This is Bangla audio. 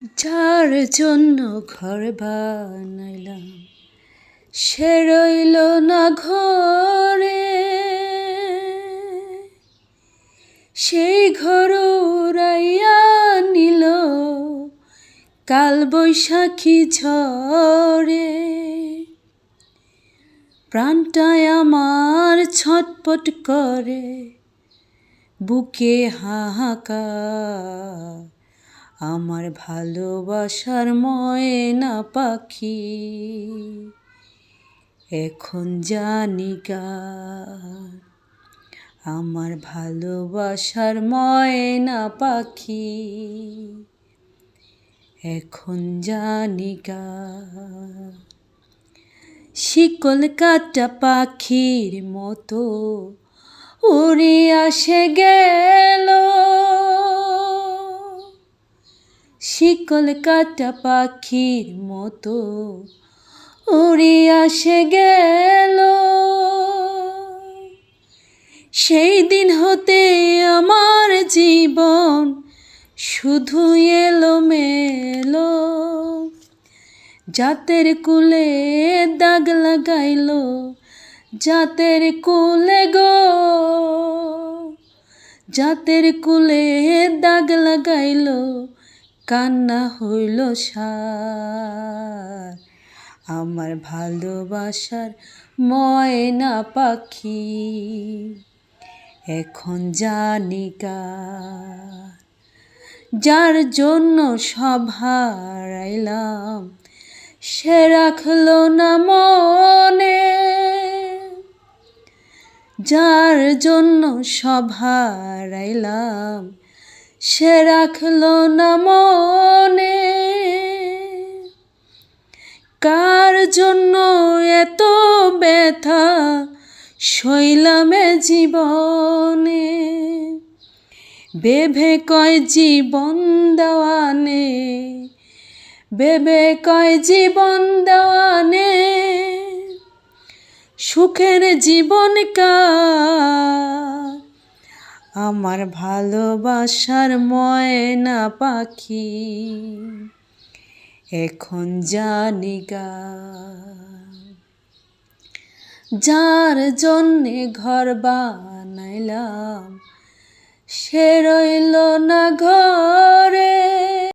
যার জন্য ঘর বানাইলাম সে রইল না ঘরে, সেই ঘর উড়াইয়া নিল কাল বৈশাখী ঝড়ে। প্রাণটায় আমার ছটপট করে, বুকে হাহাকার, আমার ভালোবাসার ময়না পাখি এখন জানি কার। আমার ভালোবাসার ময়না পাখি এখন জানি কার। শিকল কাটা পাখির মতো উড়ে আসে গেল, শিকল কাটা পাখির মতো উড়ে আসে গেল। সেই দিন হতে আমার জীবন শুধু এলোমেলো, জাতের কুলে দাগ লাগাইল, জাতের কুলে গো, জাতের কুলে দাগ লাগাইল, কান্না হইল সার। আমার ভালোবাসার ময়না পাখি এখন জানি কার। যার জন্য সব হারাইলাম সে রাখলো না মনে, যার জন্য সব হারাইলাম সে রাখলো না মনে। কার জন্য এত ব্যথা সইলাম এ জীবনে, বেভে কয় জীবন দেওয়ানে, বেবে কয় জীবন দেওয়ানে, সুখের জীবন কার। আমার ভালোবাসার ময়না পাখি এখন জানি কার। যার জন্যে ঘর বানাইলাম সে রইল না ঘরে,